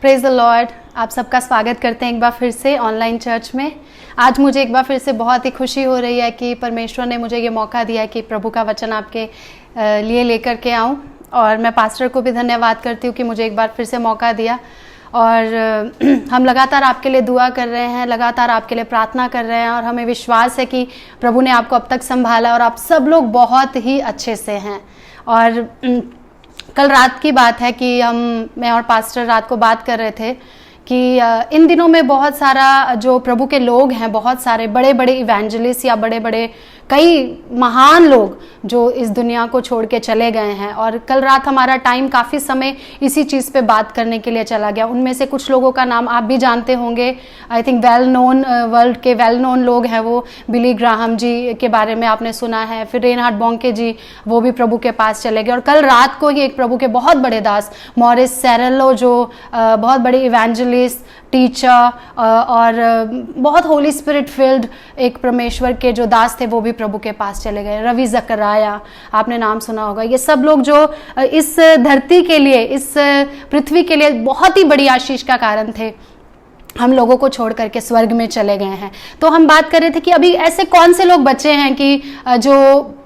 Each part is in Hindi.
Praise the Lord. आप सबका स्वागत करते हैं एक बार फिर से ऑनलाइन चर्च में। आज मुझे एक बार फिर से बहुत ही खुशी हो रही है कि परमेश्वर ने मुझे ये मौका दिया कि प्रभु का वचन आपके लिए लेकर के आऊँ, और मैं पास्टर को भी धन्यवाद करती हूँ कि मुझे एक बार फिर से मौका दिया। और हम लगातार आपके लिए दुआ कर रहे हैं, लगातार आपके लिए प्रार्थना कर रहे हैं, और हमें विश्वास है कि प्रभु ने आपको अब तक संभाला और आप सब लोग बहुत ही अच्छे से हैं। और कल रात की बात है कि मैं और पास्टर रात को बात कर रहे थे कि इन दिनों में बहुत सारा जो प्रभु के लोग हैं, बहुत सारे बड़े बड़े इवेंजलिस्ट या बड़े बड़े कई महान लोग जो इस दुनिया को छोड़ के चले गए हैं। और कल रात हमारा टाइम काफ़ी समय इसी चीज़ पे बात करने के लिए चला गया। उनमें से कुछ लोगों का नाम आप भी जानते होंगे। I think well known, world के वेल नोन लोग हैं वो। बिली ग्राहम जी के बारे में आपने सुना है, फिर रेनहार्ड बॉन्के जी, वो भी प्रभु के पास चले गए। और कल रात को ही एक प्रभु के बहुत बड़े दास मॉरिस सेरेलो, जो बहुत बड़े इवेंजलिस्ट, टीचर और बहुत होली स्पिरिट फिल्ड एक परमेश्वर के जो दास थे, वो भी प्रभु के पास चले गए। रवि जकराया, आपने नाम सुना होगा। ये सब लोग जो इस धरती के लिए, इस पृथ्वी के लिए बहुत ही बड़ी आशीष का कारण थे, हम लोगों को छोड़ करके स्वर्ग में चले गए हैं। तो हम बात कर रहे थे कि अभी ऐसे कौन से लोग बचे हैं कि जो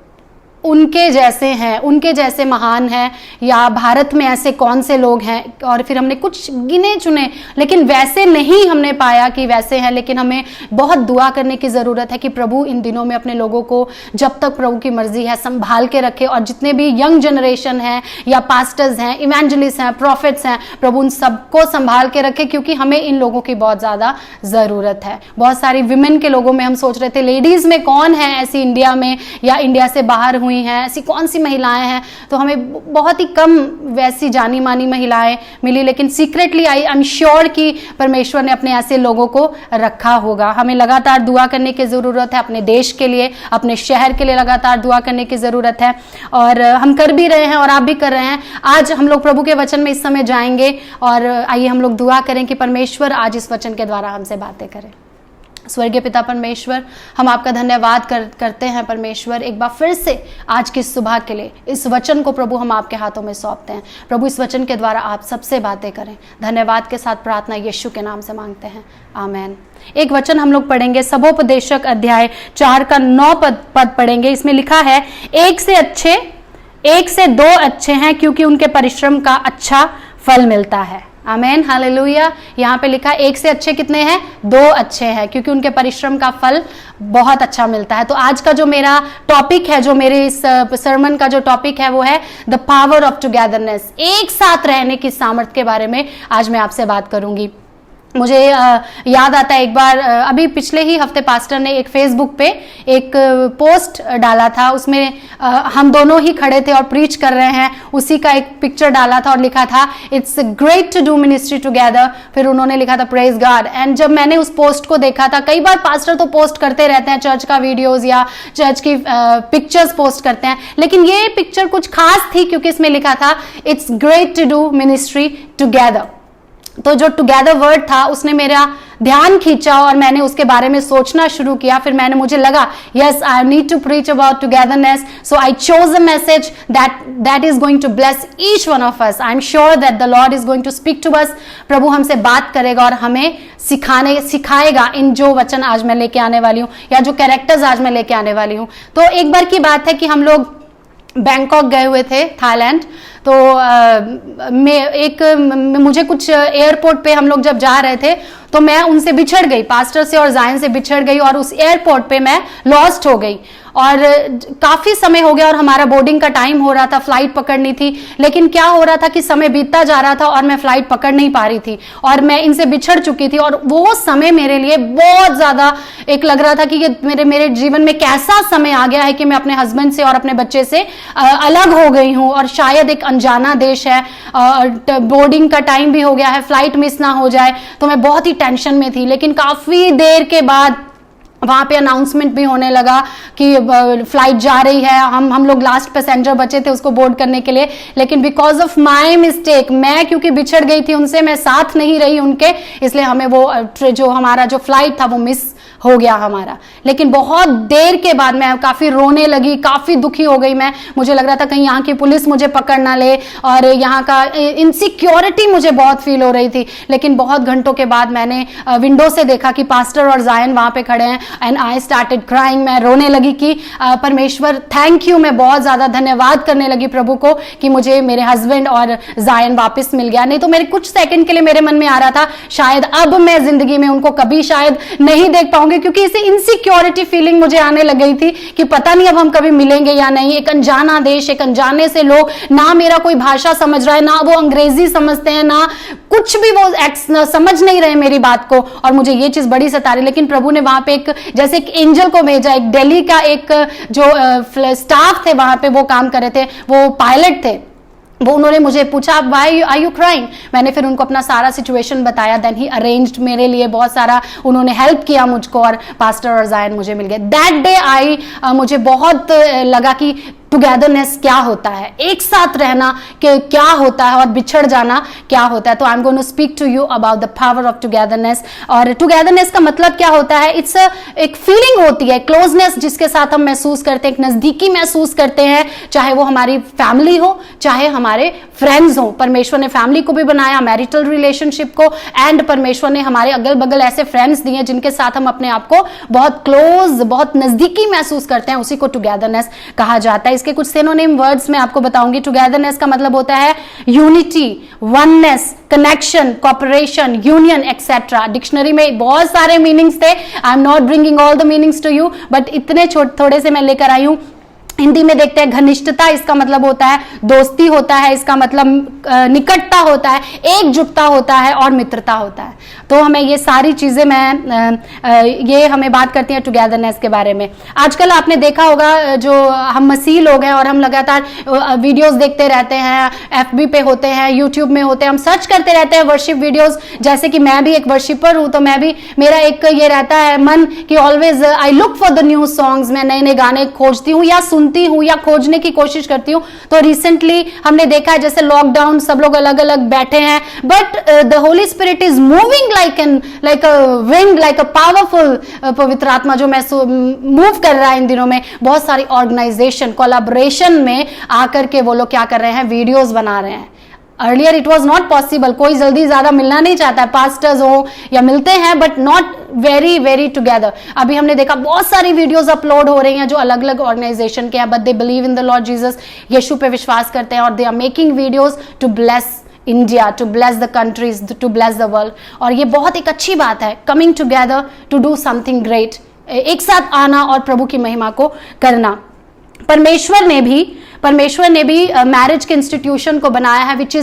उनके जैसे हैं, उनके जैसे महान हैं, या भारत में ऐसे कौन से लोग हैं। और फिर हमने कुछ गिने चुने, लेकिन वैसे नहीं हमने पाया कि वैसे हैं। लेकिन हमें बहुत दुआ करने की ज़रूरत है कि प्रभु इन दिनों में अपने लोगों को जब तक प्रभु की मर्जी है संभाल के रखे। और जितने भी यंग जनरेशन हैं या पास्टर्स हैं, इवेंजलिस्ट हैं, प्रॉफिट्स हैं, प्रभु उन सबको संभाल के रखे, क्योंकि हमें इन लोगों की बहुत ज़्यादा ज़रूरत है। बहुत सारी विमेन के लोगों में हम सोच रहे थे लेडीज़ में कौन है ऐसी इंडिया में या इंडिया से बाहर हुई हैं, ऐसी कौन सी महिलाएं हैं। तो हमें बहुत ही कम वैसी जानी मानी महिलाएं मिली, लेकिन सीक्रेटली आई एम श्योर कि परमेश्वर ने अपने ऐसे लोगों को रखा होगा। हमें लगातार दुआ करने की ज़रूरत है, अपने देश के लिए, अपने शहर के लिए लगातार दुआ करने की ज़रूरत है। और हम कर भी रहे हैं और आप भी कर रहे हैं। आज हम लोग प्रभु के वचन में इस समय जाएंगे, और आइए हम लोग दुआ करें कि परमेश्वर आज इस वचन के द्वारा हमसे बातें करें। स्वर्गीय पिता परमेश्वर, हम आपका धन्यवाद करते हैं परमेश्वर, एक बार फिर से आज की सुबह के लिए। इस वचन को प्रभु हम आपके हाथों में सौंपते हैं। प्रभु इस वचन के द्वारा आप सबसे बातें करें। धन्यवाद के साथ प्रार्थना यीशु के नाम से मांगते हैं, आमेन। एक वचन हम लोग पढ़ेंगे, सबोपदेशक अध्याय 4 का 9 पद पढ़ेंगे। इसमें लिखा है, एक से दो अच्छे हैं, क्योंकि उनके परिश्रम का अच्छा फल मिलता है। आमेन, हालेलुया। यहाँ पे लिखा एक से अच्छे कितने हैं? 2 अच्छे हैं, क्योंकि उनके परिश्रम का फल बहुत अच्छा मिलता है। तो आज का जो मेरा टॉपिक है, जो मेरे इस सर्मन का जो टॉपिक है, वो है द पावर ऑफ टुगेदरनेस। एक साथ रहने की सामर्थ्य के बारे में आज मैं आपसे बात करूंगी। मुझे याद आता है एक बार, अभी पिछले ही हफ्ते पास्टर ने एक फेसबुक पे एक पोस्ट डाला था। उसमें हम दोनों ही खड़े थे और प्रीच कर रहे हैं, उसी का एक पिक्चर डाला था और लिखा था, it's great to do ministry together. फिर उन्होंने लिखा था, प्रेज गॉड। एंड जब मैंने उस पोस्ट को देखा था, कई बार पास्टर तो पोस्ट करते रहते हैं चर्च का वीडियोस या चर्च की पिक्चर्स पोस्ट करते हैं, लेकिन ये पिक्चर कुछ खास थी क्योंकि इसमें लिखा था, it's great to do ministry together. तो जो टुगेदर वर्ड था उसने मेरा ध्यान खींचा और मैंने उसके बारे में सोचना शुरू किया। फिर मुझे लगा, yes, I need to preach about togetherness, so I chose a message that is going to bless each one of us. I am sure that the Lord is going to speak to us. प्रभु हमसे बात करेगा और हमें सिखाएगा इन जो वचन आज मैं लेके आने वाली हूँ, या जो कैरेक्टर्स आज मैं लेके आने वाली हूँ। तो एक बार की बात है कि हम लोग बैंकॉक गए हुए थे, थाईलैंड। तो मुझे कुछ एयरपोर्ट पे हम लोग जब जा रहे थे तो मैं उनसे बिछड़ गई, पास्टर से और जायन से बिछड़ गई, और उस एयरपोर्ट पे मैं लॉस्ट हो गई। और काफ़ी समय हो गया और हमारा बोर्डिंग का टाइम हो रहा था, फ्लाइट पकड़नी थी। लेकिन क्या हो रहा था कि समय बीतता जा रहा था और मैं फ्लाइट पकड़ नहीं पा रही थी, और मैं इनसे बिछड़ चुकी थी। और वो समय मेरे लिए बहुत ज़्यादा एक लग रहा था कि ये मेरे जीवन में कैसा समय आ गया है कि मैं अपने हस्बैंड से और अपने बच्चे से अलग हो गई हूँ, और शायद एक अनजाना देश है, बोर्डिंग का टाइम भी हो गया है, फ्लाइट मिस ना हो जाए। तो मैं बहुत ही टेंशन में थी। लेकिन काफ़ी देर के बाद वहां पे अनाउंसमेंट भी होने लगा कि फ्लाइट जा रही है, हम लोग लास्ट पैसेंजर बचे थे उसको बोर्ड करने के लिए, लेकिन बिकॉज ऑफ माय मिस्टेक, मैं क्योंकि बिछड़ गई थी उनसे, मैं साथ नहीं रही उनके, इसलिए हमें वो जो हमारा जो फ्लाइट था वो मिस हो गया हमारा। लेकिन बहुत देर के बाद मैं काफी रोने लगी, काफी दुखी हो गई मैं, मुझे लग रहा था कहीं यहाँ की पुलिस मुझे पकड़ ना ले, और यहाँ का इनसिक्योरिटी मुझे बहुत फील हो रही थी। लेकिन बहुत घंटों के बाद मैंने विंडो से देखा कि पास्टर और जायन वहां पे खड़े हैं, एंड आई स्टार्टेड क्राइंग। मैं रोने लगी कि परमेश्वर थैंक यू, मैं बहुत ज्यादा धन्यवाद करने लगी प्रभु को कि मुझे मेरे हस्बैंड और जायन वापस मिल गया। नहीं तो मेरे कुछ सेकंड के लिए मेरे मन में आ रहा था शायद अब मैं जिंदगी में उनको कभी शायद नहीं देख पाऊंगी, क्योंकि इसे इनसिक्योरिटी फीलिंग मुझे आने लग गई थी कि पता नहीं अब हम कभी मिलेंगे या नहीं। एक अनजाना देश, एक अनजाने से लोग, ना मेरा कोई भाषा समझ रहा है, ना वो अंग्रेजी समझते हैं, ना कुछ भी वो समझ नहीं रहे मेरी बात को, और मुझे ये चीज बड़ी सता रही। लेकिन प्रभु ने वहां पे एक जैसे एक एंजल को भेजा, एक दिल्ली का एक जो स्टाफ थे वहां पे वो काम कर रहे थे, वो पायलट थे, वो उन्होंने मुझे पूछा व्हाई आर यू क्राइंग। मैंने फिर उनको अपना सारा सिचुएशन बताया, देन ही अरेंज्ड मेरे लिए बहुत सारा, उन्होंने हेल्प किया मुझको, और पास्टर और जायन मुझे मिल गए। दैट डे मुझे बहुत लगा कि टुगेदरनेस क्या होता है, एक साथ रहना कि क्या होता है, और बिछड़ जाना क्या होता है। तो I am going to speak to you about the power of togetherness. और टुगेदरनेस का मतलब क्या होता है? इट्स एक फीलिंग होती है, क्लोजनेस जिसके साथ हम महसूस करते हैं, एक नजदीकी महसूस करते हैं, चाहे वो हमारी फैमिली हो, चाहे हमारे फ्रेंड्स हो। परमेश्वर ने फैमिली को भी बनाया, मैरिटल रिलेशनशिप को, एंड परमेश्वर ने हमारे अगल बगल ऐसे फ्रेंड्स दिए जिनके साथ हम अपने आप को बहुत क्लोज, बहुत नजदीकी महसूस करते हैं, उसी को टुगेदरनेस कहा जाता है। इसके कुछ सिनोनिम वर्ड्स मैं आपको बताऊंगी। टुगेदरनेस का मतलब होता है unity, oneness, connection, cooperation, union etcetera. Dictionary में बहुत सारे मीनिंग्स थे, I am not bringing all the meanings to you, but इतने थोड़े से मैं लेकर आई हूं। हिंदी में देखते हैं घनिष्ठता, इसका मतलब होता है दोस्ती होता है, इसका मतलब निकटता होता है, एकजुटता होता है, और मित्रता होता है। तो हमें ये सारी चीजें ये हमें बात करती हैं टुगेदरनेस के बारे में। आजकल आपने देखा होगा जो हम मसीह लोग हैं और हम लगातार वीडियोस देखते रहते हैं, एफबी पे होते हैं, यूट्यूब में होते हैं, हम सर्च करते रहते हैं वर्शिप वीडियोस। जैसे कि मैं भी एक वर्शिपर हूं, तो मैं भी, मेरा एक ये रहता है मन कि always I look for the new songs, मैं नए नए गाने खोजती हूँ या सुनती हूँ या खोजने की कोशिश करती हूँ। तो रिसेंटली हमने देखा है जैसे लॉकडाउन, सब लोग अलग अलग बैठे हैं, but the Holy spirit is moving like a wind, like a powerful, पवित्र आत्मा जो मूव कर रहा है इन दिनों में। बहुत सारी ऑर्गेनाइजेशन कोलैबोरेशन में आकर के वो लोग क्या कर रहे हैं, वीडियोस बना रहे हैं। Earlier it was not possible, कोई जल्दी ज्यादा मिलना नहीं चाहता है, पास्टर्स हो या मिलते हैं but not very very together. अभी हमने देखा बहुत सारी वीडियोस अपलोड हो रही हैं जो अलग अलग ऑर्गेनाइजेशन के हैं, but they believe in the Lord Jesus, यीशु पे विश्वास करते हैं, और they are making videos to bless India, to bless the countries, to bless the world. और ये बहुत एक अच्छी बात है, coming together to do something great, एक साथ आना और प्रभु की महिमा को करना। परमेश्वर ने भी मैरिज के इंस्टीट्यूशन को बनाया है, which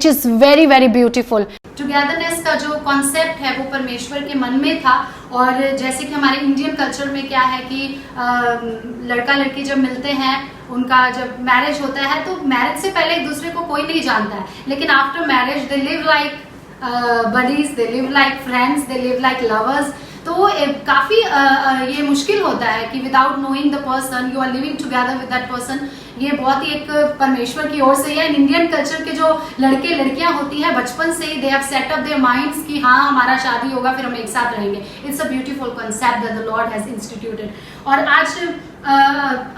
is very very beautiful. Togetherness का जो कॉन्सेप्ट है वो परमेश्वर के मन में था। और जैसे कि हमारे इंडियन कल्चर में क्या है कि लड़का लड़की जब मिलते हैं, उनका जब मैरिज होता है, तो मैरिज से पहले एक दूसरे को कोई नहीं जानता है, लेकिन after marriage they live like buddies, they live like friends, they live like lovers. तो काफी ये मुश्किल होता है कि without knowing the person you are living together with that person. ये बहुत ही एक परमेश्वर की ओर से है। इंडियन कल्चर के जो लड़के लड़कियां होती हैं, बचपन से ही they have set up their minds कि हाँ हमारा शादी होगा, फिर हम एक साथ रहेंगे। It's a beautiful concept that the Lord has instituted. और आज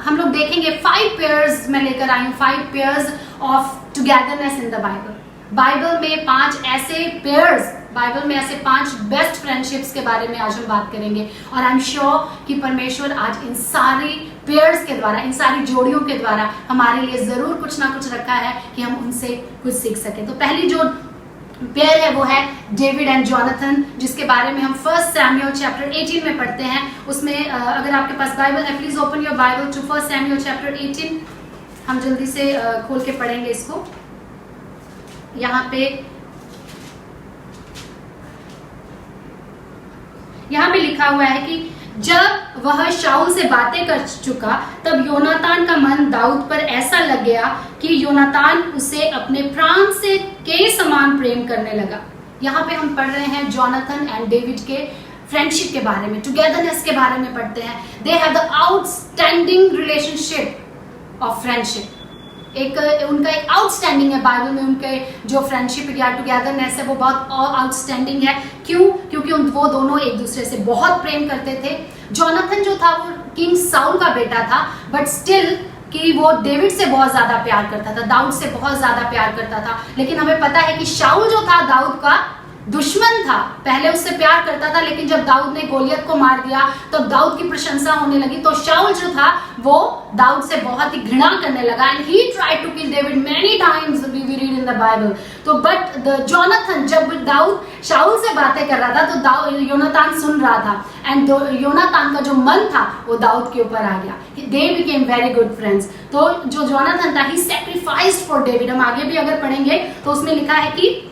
हम लोग देखेंगे 5 पेयर्स मैं लेकर आई हूँ, 5 pairs of togetherness in the Bible. Bible में 5 ऐसे पेयर्स, बाइबल में ऐसे 5 बेस्ट फ्रेंडशिप्स के बारे में आज हम बात करेंगे। और आई एम श्योर कि परमेश्वर आज इन सारी पेयर्स के द्वारा, इन सारी जोड़ियों के द्वारा हमारे लिए जरूर कुछ ना कुछ रखा है कि हम उनसे कुछ सीख सके। तो पहली जो पेयर है वो है डेविड एंड जोनाथन, जिसके बारे में हम 1 सैमुएल चैप्टर 18 में पढ़ते हैं। उसमें अगर आपके पास बाइबल है, please open your Bible to 1 Samuel chapter 18। हम जल्दी से खोल के पढ़ेंगे इसको। यहाँ पे लिखा हुआ है कि जब वह शाऊल से बातें कर चुका, तब योनातान का मन दाऊद पर ऐसा लग गया कि योनातान उसे अपने प्राण से के समान प्रेम करने लगा। यहाँ पे हम पढ़ रहे हैं जोनाथन एंड डेविड के फ्रेंडशिप के बारे में, टुगेदरनेस के बारे में पढ़ते हैं। They have the outstanding relationship of friendship. उनका एक आउटस्टैंडिंग है बाइबल में, उनके जो फ्रेंडशिप या टुगेदरनेस है वो बहुत आउटस्टैंडिंग है। क्यों? क्योंकि वो दोनों एक दूसरे से बहुत प्रेम करते थे। जोनाथन जो था वो किंग साउल का बेटा था, बट स्टिल कि वो डेविड से बहुत ज्यादा प्यार करता था, दाऊद से बहुत ज्यादा प्यार करता था। लेकिन हमें पता है कि शाऊल जो था दाऊद का दुश्मन था, पहले उससे प्यार करता था, लेकिन जब दाऊद ने गोलियत को मार दिया तब तो दाऊद की प्रशंसा होने लगी। तो शाऊल जो था वो दाऊद से बहुत ही घृणा करने लगा, and he tried to kill David many times, we read in the Bible. तो बट जोनाथन, जब दाऊद शाऊल से बातें कर रहा था तो योनातान सुन रहा था, एंड योनातान का जो मन था वो दाऊद के ऊपर आ गया। They became very good friends. तो जो जोनाथन था, ही सैक्रिफाइस्ड फॉर डेविड। हम आगे भी अगर पढ़ेंगे तो उसमें लिखा है कि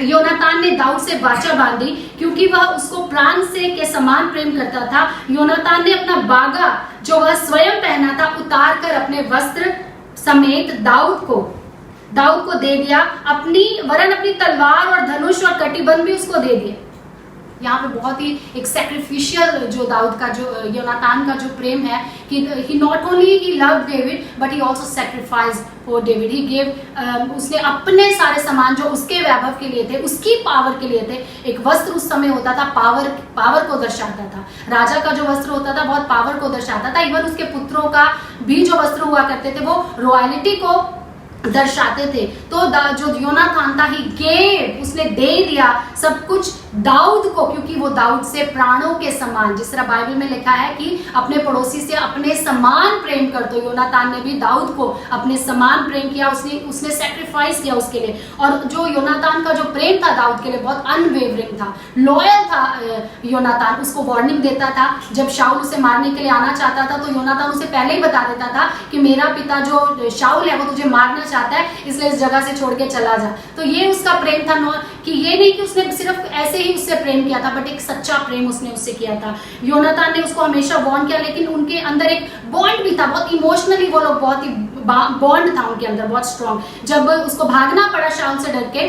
योनातान ने दाऊद से वाचा बांधी क्योंकि वह उसको प्राण से के समान प्रेम करता था। योनातान ने अपना बागा जो वह स्वयं पहना था उतार कर अपने वस्त्र समेत दाऊद को दे दिया, अपनी तलवार और धनुष और कटिबंध भी उसको दे दिए। यहाँ पे बहुत ही एक सैक्रिफिशियल जो दाऊद का, जो योनातान का जो प्रेम है कि he not only he love David but he also sacrificed for David. He gave, उसने अपने सारे सामान जो उसके वैभव के लिए थे, उसकी पावर के लिए थे। एक वस्त्र उस समय होता था, पावर को दर्शाता था। राजा का जो वस्त्र होता था बहुत पावर को दर्शाता था। इवन उसके पुत्रों का भी जो वस्त्र हुआ करते थे वो रॉयलिटी को दर्शाते थे। तो जो योनातान था, ही गेव, उसने दे दिया सब कुछ दाऊद को, क्योंकि वो दाऊद से प्राणों के समान, जिस तरह बाइबल में लिखा है कि अपने पड़ोसी से अपने समान प्रेम कर। तो योनातान ने भी दाऊद को अपने समान प्रेम किया, उसने सैक्रिफाइस किया उसके लिए। और जो योनातान का जो प्रेम था दाऊद के लिए बहुत अनवेवरिंग था, लॉयल था। योनातान उसको वार्निंग देता था, जब शाऊल उसे मारने के लिए आना चाहता था तो योनातान उसे पहले ही बता देता था कि मेरा पिता जो शाऊल है वो तुझे मारना चाहता है, इसलिए इस जगह से छोड़ के चला जा। तो ये उसका प्रेम था, कि ये नहीं कि उसने सिर्फ ऐसे ही उससे प्रेम किया था, बट एक सच्चा प्रेम उसने उससे किया था। योनातान ने उसको हमेशा वार्न किया, लेकिन उनके अंदर एक बॉन्ड भी था, बहुत इमोशनली वो लोग, बहुत ही बॉन्ड था उनके अंदर बहुत स्ट्रॉन्ग। जब उसको भागना पड़ा शाऊल से डर के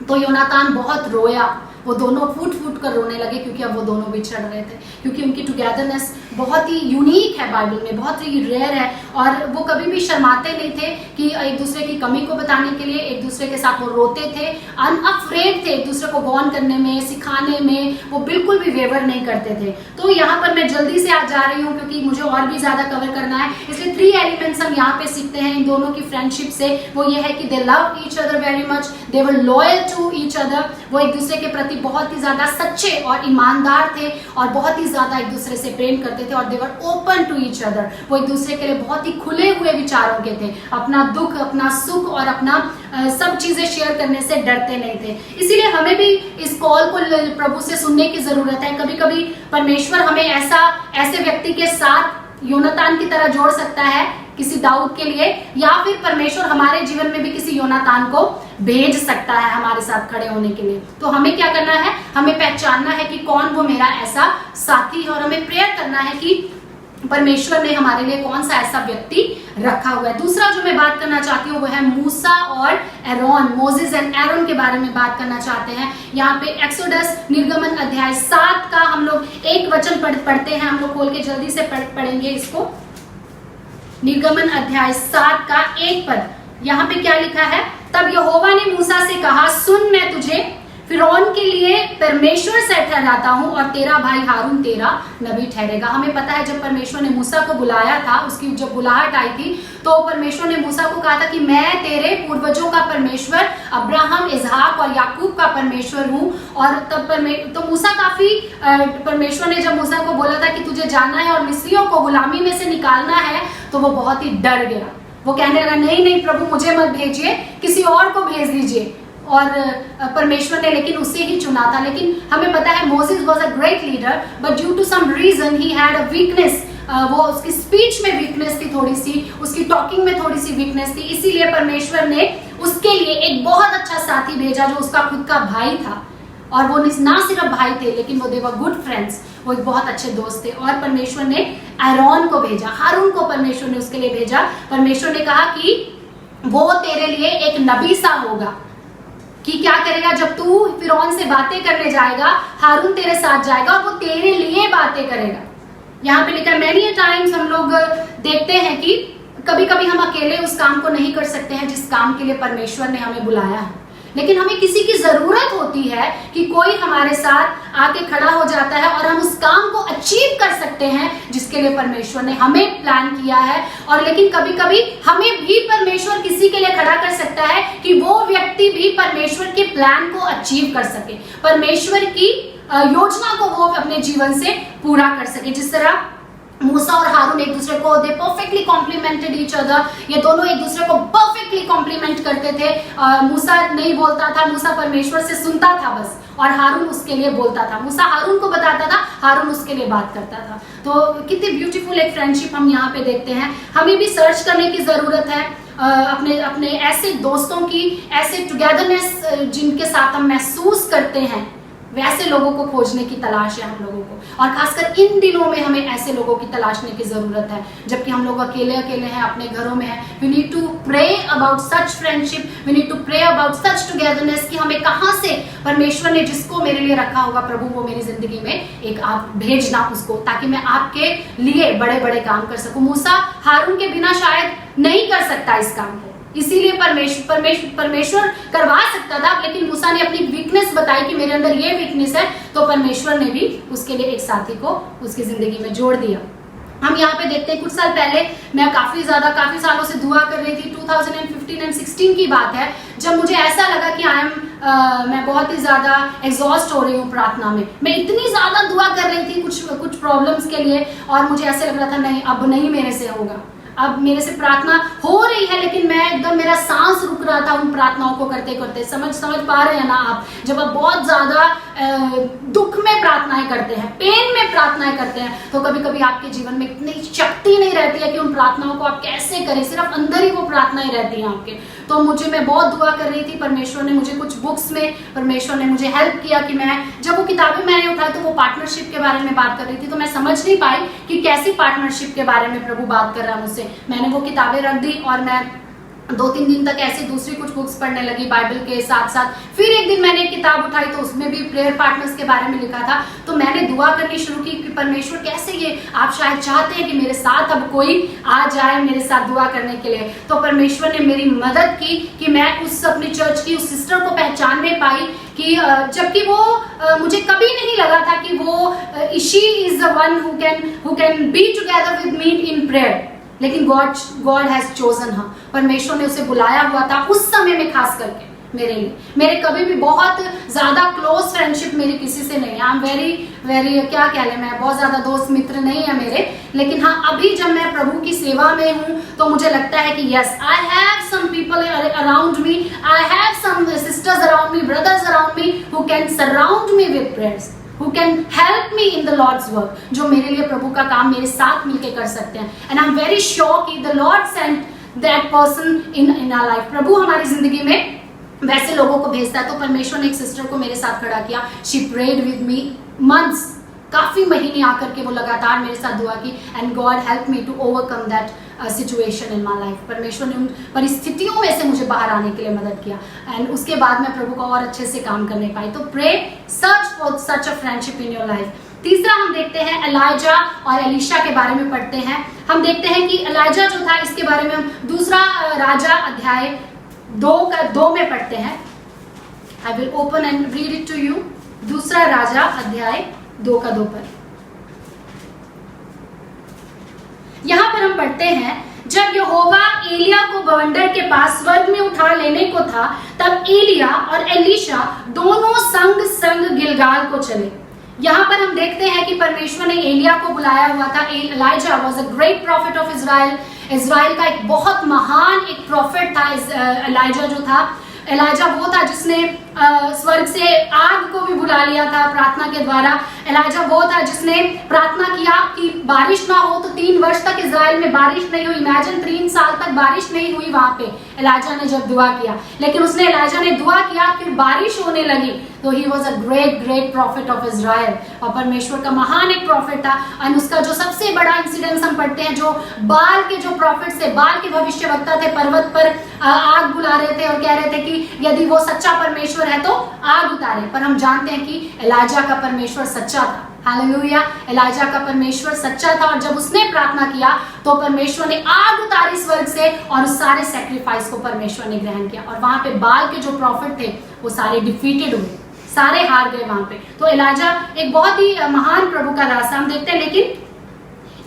तो योनातान बहुत रोया, वो दोनों फूट फूट कर रोने लगे, क्योंकि अब वो दोनों बिछड़ रहे थे। क्योंकि उनकी टुगेदरनेस बहुत ही यूनिक है बाइबल में, बहुत ही रेयर है, और वो कभी भी शर्माते नहीं थे कि एक दूसरे की कमी को बताने के लिए एक दूसरे के साथ वो रोते थे, अनअफ्रेड थे एक दूसरे को गॉन करने में, सिखाने में, वो बिल्कुल भी वेवर नहीं करते थे। तो यहाँ पर मैं जल्दी से आज जा रही हूँ क्योंकि मुझे और भी ज्यादा कवर करना है, इसलिए 3 एलिमेंट्स हम यहाँ पे सीखते हैं इन दोनों की फ्रेंडशिप से। वो ये है कि they love each other very much, they were loyal to each other, वो एक दूसरे के प्रति बहुत ही ज्यादा सच्चे और ईमानदार थे, और बहुत ही ज्यादा एक दूसरे से प्रेम करते थे, और they were open to each other, वो एक दूसरे के लिए बहुत ही खुले हुए विचारों के थे, अपना दुख, अपना सुख और अपना सब चीजें शेयर करने से डरते नहीं थे। इसीलिए हमें भी इस कॉल को प्रभु से सुनने की जरूरत है। कभी कभी परमेश्वर हमें ऐसे व्यक्ति के साथ योनातान की तरह जोड़ सकता है किसी दाऊद के लिए, या फिर परमेश्वर हमारे जीवन में भी किसी योनातान को भेज सकता है हमारे साथ खड़े होने के लिए। तो हमें क्या करना है, हमें पहचानना है कि कौन वो मेरा ऐसा साथी है, और हमें प्रेयर करना है कि परमेश्वर ने हमारे लिए कौन सा ऐसा व्यक्ति रखा हुआ है। दूसरा जो मैं बात करना चाहती हूँ वो है मूसा और एरोन, मोजेस एंड एरोन के बारे में बात करना चाहते हैं। यहाँ पे एक्सोडस निर्गमन अध्याय 7 का हम लोग एक वचन पढ़ते हैं, हम लोग खोल के जल्दी से पढ़ेंगे इसको। निर्गमन अध्याय 7 का 1 पद, यहाँ पे क्या लिखा है, तब यहोवा ने मूसा से कहा, सुन, मैं तुझे फिरौन के लिए परमेश्वर से ठहराता हूं, और तेरा भाई हारून तेरा नबी ठहरेगा। हमें पता है जब परमेश्वर ने मूसा को बुलाया था, उसकी जब बुलाहट आई थी, तो परमेश्वर ने मूसा को कहा था कि मैं तेरे पूर्वजों का परमेश्वर, अब्राहम, इसहाक और याकूब का परमेश्वर हूं। और तब तो मूसा काफी, परमेश्वर ने जब मूसा को बोला था कि तुझे जाना है और मिस्रियों को गुलामी में से निकालना है, तो वो बहुत ही डर गया। वो कहने लगा, नहीं नहीं प्रभु, मुझे मत भेजिए, किसी और को भेज दीजिए। और परमेश्वर ने लेकिन उसे ही चुना था। लेकिन हमें पता है Moses was a great leader, but due to some reason he had a weakness, वो उसकी स्पीच में वीकनेस थी, थोड़ी सी उसकी टॉकिंग में थोड़ी सी वीकनेस थी। इसीलिए परमेश्वर ने उसके लिए एक बहुत अच्छा साथी भेजा जो उसका खुद का भाई था, और वो ना सिर्फ भाई थे लेकिन वो दे वर गुड फ्रेंड्स, वो एक बहुत अच्छे दोस्त थे। और परमेश्वर ने एरोन को भेजा, हारून को परमेश्वर ने उसके लिए भेजा। परमेश्वर ने कहा कि वो तेरे लिए एक नबी सा होगा। कि क्या करेगा, जब तू फिरौन से बातें करने जाएगा, हारून तेरे साथ जाएगा और वो तेरे लिए बातें करेगा। यहाँ पे लिखा है मेनी टाइम्स हम लोग देखते हैं कि कभी कभी हम अकेले उस काम को नहीं कर सकते हैं जिस काम के लिए परमेश्वर ने हमें बुलाया है, लेकिन हमें किसी की जरूरत होती है कि कोई हमारे साथ आके खड़ा हो जाता है और हम उस काम को अचीव कर सकते हैं जिसके लिए परमेश्वर ने हमें प्लान किया है। और लेकिन कभी कभी हमें भी परमेश्वर किसी के लिए खड़ा कर सकता है कि वो व्यक्ति भी परमेश्वर के प्लान को अचीव कर सके, परमेश्वर की योजना को वो अपने जीवन से पूरा कर सके। जिस तरह मूसा और हारून एक दूसरे को दे परफेक्टली कॉम्प्लीमेंटेड ईच अदर, ये दोनों एक दूसरे को परफेक्टली कॉम्प्लीमेंट करते थे। मूसा नहीं बोलता था, मूसा परमेश्वर से सुनता था बस, और हारून उसके लिए बोलता था। मूसा हारून को बताता था, हारून उसके लिए बात करता था। तो कितनी ब्यूटीफुल एक फ्रेंडशिप हम यहाँ पे देखते हैं। हमें भी सर्च करने की जरूरत है अपने अपने ऐसे दोस्तों की, ऐसे टुगेदरनेस जिनके साथ हम महसूस करते हैं, वैसे लोगों को खोजने की तलाश है हम लोगों को। और खासकर इन दिनों में हमें ऐसे लोगों की तलाशने की जरूरत है, जबकि हम लोग अकेले अकेले हैं, अपने घरों में हैं। We need to pray about such friendship, we need to pray about such togetherness, कि हमें कहाँ से परमेश्वर ने जिसको मेरे लिए रखा होगा, प्रभु वो मेरी जिंदगी में एक आप भेजना उसको, ताकि मैं आपके लिए बड़े बड़े काम कर सकूं। मूसा हारून के बिना शायद नहीं कर सकता इस काम को, इसीलिए परमेश्वर करवा सकता था, लेकिन मूसा ने अपनी वीकनेस बताई कि मेरे अंदर ये वीकनेस है, तो परमेश्वर ने भी उसके लिए एक साथी को उसकी जिंदगी में जोड़ दिया। हम यहाँ पे देखते हैं कुछ साल पहले मैं काफी सालों से दुआ कर रही थी। 2015 और 16 की बात है, जब मुझे ऐसा लगा कि मैं बहुत ही ज्यादा एग्जॉस्ट हो रही हूँ प्रार्थना में। मैं इतनी ज्यादा दुआ कर रही थी कुछ प्रॉब्लम्स के लिए, और मुझे ऐसे लग रहा था नहीं अब नहीं मेरे से होगा, अब मेरे से प्रार्थना हो रही है लेकिन मैं एकदम, मेरा सांस रुक रहा था उन प्रार्थनाओं को करते करते। समझ पा रहे हैं ना आप, जब आप बहुत ज्यादा दुख में प्रार्थनाएं करते हैं, पेन में प्रार्थनाएं करते हैं, तो कभी कभी आपके जीवन में इतनी शक्ति नहीं रहती है कि उन प्रार्थनाओं को आप कैसे करें, सिर्फ अंदर ही वो प्रार्थनाएं रहती हैं आपके। तो मैं बहुत दुआ कर रही थी, परमेश्वर ने मुझे कुछ बुक्स में परमेश्वर ने मुझे हेल्प किया कि मैं, जब वो किताबें मैंने उठाई तो वो पार्टनरशिप के बारे में बात कर रही थी, तो मैं समझ नहीं पाई कि कैसी पार्टनरशिप के बारे में प्रभु बात कर रहा है मुझसे। मैंने वो किताबें रख दी और मैं 2-3 दिन तक ऐसे दूसरी कुछ बुक्स पढ़ने लगी बाइबल के साथ साथ। फिर एक दिन मैंने एक किताब उठाई तो उसमें भी प्रेयर पार्टनर्स के बारे में लिखा था, तो मैंने दुआ करनी शुरू की कि परमेश्वर कैसे, ये आप शायद चाहते हैं कि मेरे साथ अब कोई आ जाए मेरे साथ दुआ करने के लिए। तो परमेश्वर ने मेरी मदद की कि मैं उस अपनी चर्च की उस सिस्टर को पहचानने पाई, कि जबकि वो मुझे कभी नहीं लगा था कि वो she is the one who can be together with me in prayer, लेकिन गॉड हैज चोजन हर। परमेश्वर ने उसे बुलाया हुआ था उस समय में, खास करके मेरे लिए। मेरे कभी भी बहुत ज्यादा क्लोज फ्रेंडशिप मेरी किसी से नहीं है। आई एम वेरी क्या कह लें, मैं बहुत ज्यादा दोस्त मित्र नहीं है मेरे, लेकिन हाँ अभी जब मैं प्रभु की सेवा में हूँ तो मुझे लगता है कि yes I have some people around me, I have some sisters around me, brothers around me who can surround me with prayers, who can help me in the Lord's work, जो मेरे लिए प्रभु का काम मेरे साथ मिलके कर सकते हैं। And I'm very sure कि the Lord sent that person in our life। प्रभु हमारी जिंदगी में वैसे लोगों को भेजता है। तो परमेश्वर ने एक सिस्टर को मेरे साथ खड़ा किया, she prayed with me months, काफी महीने आकर के वो लगातार मेरे साथ दुआ की, and God helped me to overcome that situation in my life. परमेश्वर ने उन परिस्थितियों में से मुझे बाहर आने के लिए मदद किया, एंड उसके बाद मैं प्रभु का और अच्छे से काम करने पाई। तो pray search for such a friendship in your life. तीसरा हम देखते हैं एलाइजा और एलिशा के बारे में पढ़ते हैं। हम देखते हैं कि एलाइजा जो था, इसके बारे में हम दूसरा राजा अध्याय 2 में पढ़ते हैं। I will open and read it to you. दूसरा राजा अध्याय 2 पर यहाँ पर हम पढ़ते हैं, जब यहोवा एलिया को बवंडर के पास स्वर्ग में उठा लेने को था, तब एलिया और एलीशा दोनों संग गिलगाल को चले। यहाँ पर हम देखते हैं कि परमेश्वर ने एलिया को बुलाया हुआ था। Elijah was a great prophet of Israel. Israel का एक बहुत महान एक प्रॉफिट था एलाइजा जो था। एलाइजा वो था जिसने स्वर्ग से आग को भी बुला लिया था प्रार्थना के द्वारा। एलाजा वो था जिसने प्रार्थना किया कि बारिश ना हो, तो 3 वर्ष तक इजराइल में बारिश नहीं हुई। इमेजिन 3 साल तक बारिश नहीं हुई वहां पे एलाजा ने जब दुआ किया, लेकिन एलाजा ने दुआ किया, फिर बारिश होने लगी। तो he was a great prophet of Israel, और परमेश्वर का महान एक प्रॉफिट था। और उसका जो सबसे बड़ा इंसिडेंस हम पढ़ते हैं, जो बाल के जो प्रॉफिट थे, बाल के भविष्यवक्ता थे, पर्वत पर आग बुला रहे थे और कह रहे थे कि यदि वो सच्चा परमेश्वर है तो आग उतारे। पर हम जानते हैं कि एलाजा का परमेश्वर सच्चा था। हालेलुया, एलाजा का परमेश्वर सच्चा था, और जब उसने प्रार्थना किया तो परमेश्वर ने आग उतारी स्वर्ग से, और उस सारे सैक्रिफाइस को परमेश्वर ने ग्रहण किया। और वहां पे बाल के जो प्रॉफिट थे वो सारे डिफीटेड हुए, सारे हार गए वहां पे। तो एलाजा एक बहुत ही महान प्रभु का दास हम देखते हैं। लेकिन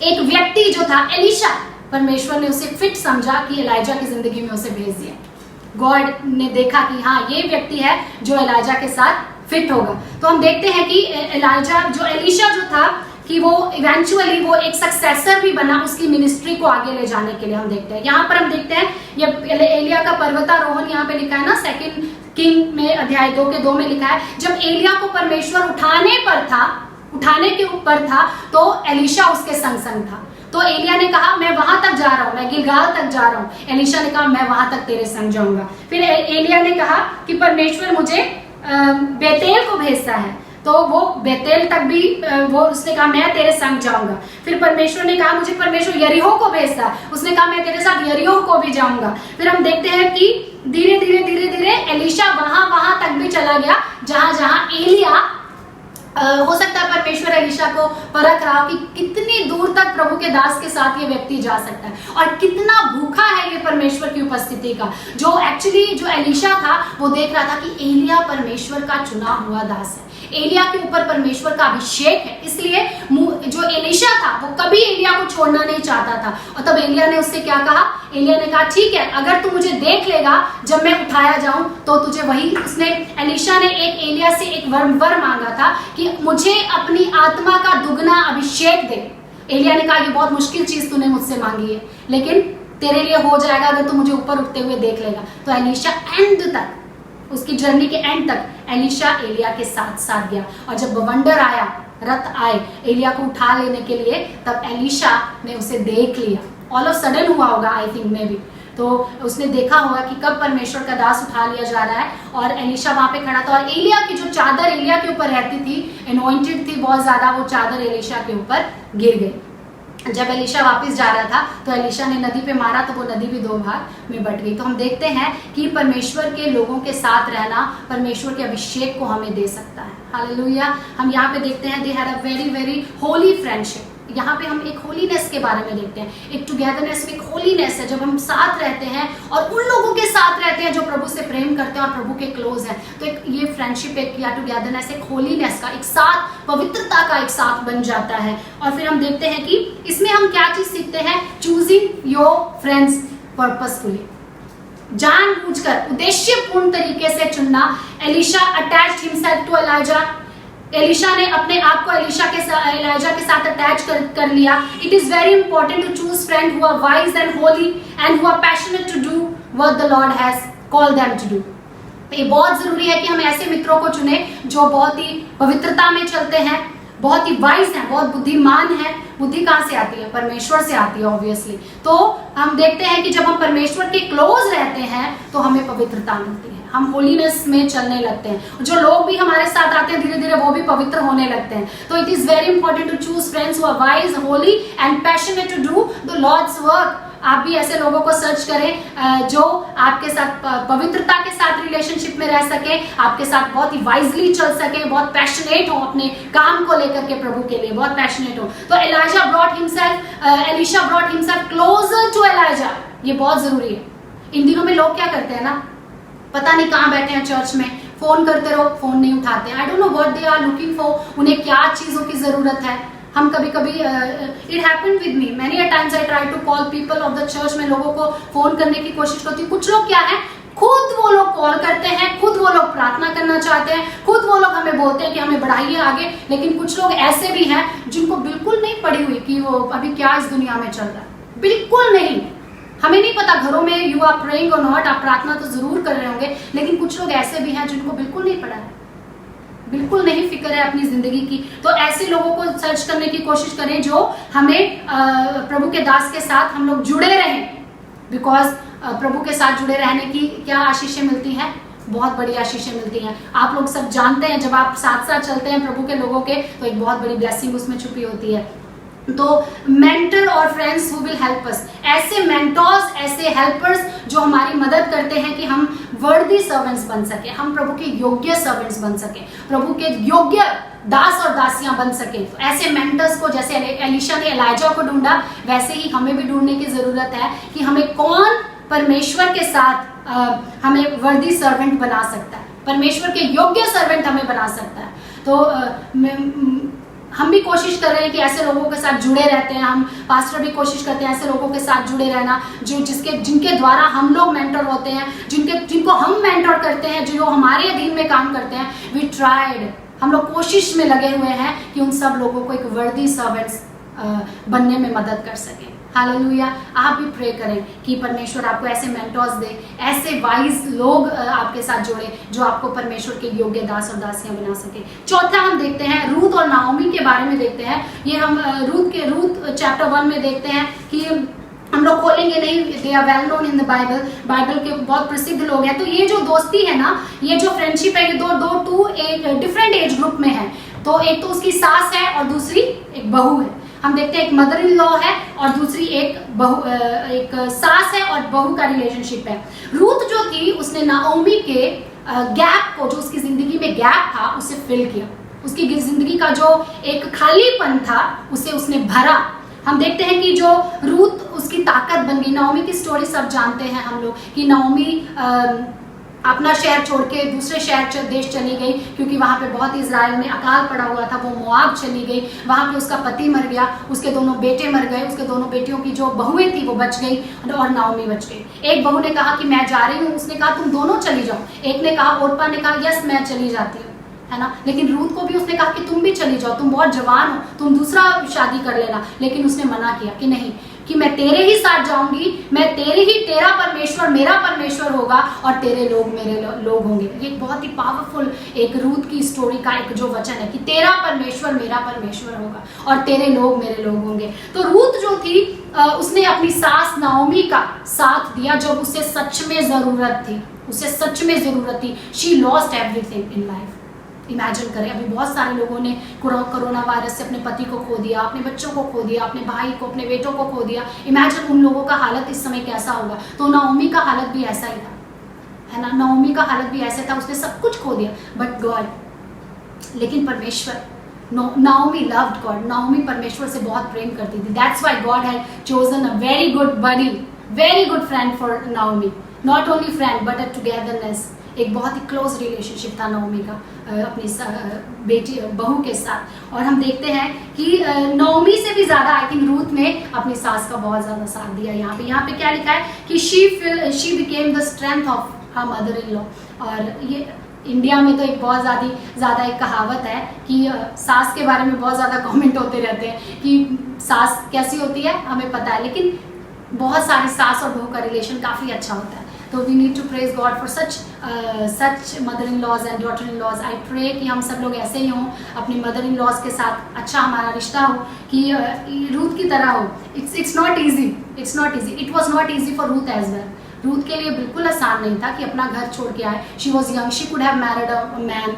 एक व्यक्ति जो था एलीशा, परमेश्वर ने उसे फिट समझा कि एलाजा की जिंदगी में उसे भेज दिया। गॉड ने देखा कि हाँ, ये व्यक्ति है जो एलाजा के साथ फिट होगा। तो हम देखते हैं कि एलीशा जो था कि वो इवेंचुअली वो एक सक्सेसर भी बना उसकी मिनिस्ट्री को आगे ले जाने के लिए। हम देखते हैं यहाँ पर, हम देखते हैं ये एलिया का पर्वतारोहण यहाँ पे लिखा है ना, 2 किंग में अध्याय 2 के 2 में लिखा है। जब एलिया को परमेश्वर उठाने के ऊपर था तो एलीशा उसके संग संग था। तो एलिया ने कहा मैं वहां तक जा रहा हूं, मैं गिलगाल तक जा रहा हूं। एलीशा ने कहा मैं वहां तक तेरे संग जाऊंगा। फिर एलिया ने कहा कि परमेश्वर मुझे बेतेल को भेजता है, तो वो बेतेल तक भी वो उसने कहा मैं तेरे संग जाऊंगा। फिर परमेश्वर ने कहा मुझे परमेश्वर यरीहो को भेजता है, उसने कहा मैं तेरे साथ यरीहो को भी जाऊंगा। फिर हम देखते हैं कि धीरे धीरे एलीशा वहां तक भी चला गया जहां एलिया हो सकता है परमेश्वर एलीशा को परख रहा कि कितनी दूर तक प्रभु के दास के साथ ये व्यक्ति जा सकता है, और कितना भूखा है ये परमेश्वर की उपस्थिति का। जो एक्चुअली जो एलीशा था वो देख रहा था कि एलिया परमेश्वर का चुना हुआ दास है, एलिया के ऊपर परमेश्वर का अभिषेक है। इसलिए जो एलीशा था वो कभी एलिया को छोड़ना नहीं चाहता था। और तब एलिया ने उससे क्या कहा, एलिया ने कहा ठीक है, अगर तू मुझे देख लेगा जब मैं उठाया जाऊं तो तुझे वही। उसने एलीशा ने एलिया से एक वर मांगा था कि मुझे अपनी आत्मा का दुगना अभिषेक दे। एलिया ने कहा ये बहुत मुश्किल चीज तूने मुझसे मांगी है, लेकिन तेरे लिए हो जाएगा अगर तू मुझे ऊपर उठते हुए देख लेगा। तो एलीशा एंड तक, उसकी जर्नी के एंड तक एलीशा एलिया के साथ साथ गया। और जब बवंडर आया, रथ आए एलिया को उठा लेने के लिए, तब एलीशा ने उसे देख लिया। ऑल ऑफ सडन हुआ होगा, आई थिंक मे बी। तो उसने देखा होगा कि कब परमेश्वर का दास उठा लिया जा रहा है, और एलीशा वहां पे खड़ा था। और एलिया की जो चादर एलिया के ऊपर रहती थी, एनॉइंटेड थी बहुत ज्यादा, वो चादर एलीशा के ऊपर गिर गई। जब एलीशा वापस जा रहा था तो एलीशा ने नदी पे मारा, तो वो नदी भी 2 भाग में बट गई। तो हम देखते हैं कि परमेश्वर के लोगों के साथ रहना परमेश्वर के अभिषेक को हमें दे सकता है। हालेलुया। हम यहाँ पे देखते हैं they had a very Holi friendship. यहाँ पे हम एक होलीनेस के बारे में देखते हैं, एक टुगेदरनेस में एक होलीनेस है जब हम साथ रहते हैं और उन लोगों के साथ रहते हैं जो प्रभु से प्रेम करते हैं और प्रभु के क्लोज हैं। तो एक ये फ्रेंडशिप एक या टुगेदरनेस एक होलीनेस का, एक साथ पवित्रता का एक साथ बन जाता है। और फिर हम देखते हैं कि इसमें हम क्या चीज सीखते हैं, चूजिंग योर फ्रेंड्स पर्पसफुली, जानबूझकर उद्देश्यपूर्ण तरीके से चुनना। Elisha attached himself to Elijah. Elisha ने अपने आप को एलीशा के साथ अटैच कर लिया। It is very important to choose friend who are wise and holy and who are passionate to do what the Lord has called them to do. ये बहुत जरूरी है कि हम ऐसे मित्रों को चुने जो बहुत ही पवित्रता में चलते हैं, बहुत ही वाइज हैं, बहुत बुद्धिमान हैं। बुद्धि कहाँ से आती है? परमेश्वर से आती है ऑब्वियसली। तो हम देखते हैं कि जब हम परमेश्वर के क्लोज रहते हैं तो हमें पवित्रता मिलती है, हम होलीनेस में चलने लगते हैं। जो लोग भी हमारे साथ आते हैं धीरे धीरे वो भी पवित्र होने लगते हैं। तो it is very important to choose friends who are wise, holy and passionate to do the Lord's work. आप भी ऐसे लोगों को सर्च करें जो आपके साथ पवित्रता के साथ रिलेशनशिप में रह सके, आपके साथ बहुत ही वाइजली चल सके, बहुत पैशनेट हो अपने काम को लेकर के, प्रभु के लिए बहुत पैशनेट हो। तो Elisha brought himself closer to Elijah. ये बहुत जरूरी है। इन दिनों में लोग क्या करते हैं ना, पता नहीं कहाँ बैठे हैं चर्च में, फोन करते रहो, फोन नहीं उठाते। I don't know what they are looking for, उन्हें क्या चीजों की जरूरत है। हम कभी it happened with me many a times, I try to call people of the church. मैं लोगों को फोन करने की कोशिश करती हूँ। कुछ लोग क्या है, खुद वो लोग कॉल करते हैं, खुद वो लोग प्रार्थना करना चाहते हैं, खुद वो लोग हमें बोलते हैं कि हमें बढ़ाइए आगे। लेकिन कुछ लोग ऐसे भी हैं जिनको बिल्कुल नहीं पड़ी हुई कि वो अभी क्या इस दुनिया में चल रहा है, बिल्कुल नहीं। हमें नहीं पता घरों में यू आर प्रेइंग और नॉट, आप प्रार्थना तो जरूर कर रहे होंगे, लेकिन कुछ लोग ऐसे भी हैं जिनको बिल्कुल नहीं पड़ा है, बिल्कुल नहीं फिक्र है अपनी जिंदगी की। तो ऐसे लोगों को सर्च करने की कोशिश करें जो हमें प्रभु के दास के साथ हम लोग जुड़े रहें, बिकॉज प्रभु के साथ जुड़े रहने की क्या आशीषें मिलती हैं, बहुत बड़ी आशीषें मिलती हैं। आप लोग सब जानते हैं जब आप साथ साथ चलते हैं प्रभु के लोगों के, तो एक बहुत बड़ी ब्लेसिंग उसमें छुपी होती है। तो मेंटर और friends who will help us, ऐसे मेंटर्स, ऐसे हेल्पर्स जो हमारी मदद करते हैं कि हम वर्दी सर्वेंट्स बन सके, हम प्रभु के योग्य सर्वेंट्स बन सके, प्रभु के योग्य दास और दासियां बन सके। तो ऐसे मेंटर्स को, जैसे एलिशा ने एलाइजा को ढूंढा, वैसे ही हमें भी ढूंढने की जरूरत है कि हमें कौन परमेश्वर के साथ हमें वर्दी सर्वेंट बना सकता है, परमेश्वर के योग्य सर्वेंट हमें बना सकता है। तो हम भी कोशिश कर रहे हैं कि ऐसे लोगों के साथ जुड़े रहते हैं, हम पास्टर भी कोशिश करते हैं ऐसे लोगों के साथ जुड़े रहना जिनके द्वारा हम लोग मेंटर होते हैं, जिनको हम मेंटर करते हैं, जो हमारे अधीन में काम करते हैं। वी ट्राइड, हम लोग कोशिश में लगे हुए हैं कि उन सब लोगों को एक वर्दी सर्वेंट्स बनने में मदद कर सकें। हालेलुया। आप भी प्रे करें कि परमेश्वर आपको ऐसे मेंटर्स दे, ऐसे वाइज लोग आपके साथ जोड़े जो आपको परमेश्वर के योग्य दास और दासियां बना सके। चौथा हम देखते हैं रूथ और नाओमी के बारे में देखते हैं। ये हम रूथ चैप्टर 1 में देखते हैं कि हम लोग खोलेंगे नहीं, they are well known in the Bible के बहुत प्रसिद्ध लोग हैं। तो ये जो दोस्ती है ना, ये जो फ्रेंडशिप है, ये दो डिफरेंट एज ग्रुप में है। तो एक तो उसकी सास है और दूसरी एक बहू है। हम देखते हैं एक मदर इन लॉ है और दूसरी एक सास है और बहू का रिलेशनशिप है। रूथ जो थी उसने नाओमी के गैप को, जो उसकी जिंदगी में गैप था, उसे फिल किया। उसकी जिंदगी का जो एक खालीपन था उसे उसने भरा। हम देखते हैं कि जो रूथ उसकी ताकत बन गई। नाओमी की स्टोरी सब जानते हैं हम लोग कि नाओमी अपना शहर छोड़ के दूसरे शहर देश चली गई, क्योंकि वहां पे बहुत इजराइल में अकाल पड़ा हुआ था। वो मोआब चली गई, वहां पे उसका पति मर गया, उसके दोनों बेटे मर गए, उसके दोनों बेटियों की जो बहुएं थी वो बच गई और नाओमी बच गई। एक बहू ने कहा कि मैं जा रही हूँ, उसने कहा तुम दोनों चली जाओ। एक ने कहा, ओरपा ने कहा यस मैं चली जाती हूँ, है ना। लेकिन रूथ को भी उसने कहा कि तुम भी चली जाओ, तुम बहुत जवान हो, तुम दूसरा शादी कर लेना। लेकिन उसने मना किया कि नहीं, कि मैं तेरे ही साथ जाऊंगी, मैं तेरा परमेश्वर मेरा परमेश्वर होगा और तेरे लोग मेरे लोग होंगे। ये एक बहुत ही पावरफुल एक रूथ की स्टोरी का एक जो वचन है कि तेरा परमेश्वर मेरा परमेश्वर होगा और तेरे लोग मेरे लोग होंगे। तो रूथ जो थी उसने अपनी सास नाओमी का साथ दिया जब उसे सच में जरूरत थी, उसे सच में जरूरत थी। She lost everything in life. Imagine करें, अभी बहुत सारे लोगों ने कोरोना वायरस से अपने पति को खो दिया, अपने बच्चों को खो दिया, अपने भाई को, अपने बेटों को खो दिया। इमेजिन उन लोगों का हालत इस समय कैसा होगा। तो नाओमी का हालत भी ऐसा ही था, है ना। नाओमी का हालत भी ऐसा था, उसने सब कुछ खो दिया, बट गॉड, लेकिन परमेश्वर, नाओमी लव्ड गॉड। नाओमी परमेश्वर से बहुत प्रेम करती थी। That's why God had chosen a very good buddy, very good friend for Naomi. Not only friend but a togetherness. एक बहुत ही क्लोज रिलेशनशिप था नाओमी का अपनी बेटी बहू के साथ। और हम देखते हैं कि नाओमी से भी ज्यादा आई थिंक रूथ ने अपनी सास का बहुत ज्यादा साथ दिया। यहाँ पे क्या लिखा है कि she became the strength of her mother in law. और ये इंडिया में तो एक बहुत ज़्यादा एक कहावत है कि सास के बारे में बहुत ज़्यादा कमेंट होते रहते हैं कि सास कैसी होती है हमें पता है, लेकिन बहुत सारी सास और बहू का रिलेशन काफ़ी अच्छा होता है। तो we need to praise God for such mother in laws and daughter in laws. I pray कि हम सब लोग ऐसे ही हों, अपनी मदर इन लॉज के साथ अच्छा हमारा रिश्ता हो, कि रूथ की तरह हो। It's not easy, it was not easy for Ruth as well. Ruth के लिए बिल्कुल आसान नहीं था कि अपना घर छोड़ के आए। She was young, she could have married a man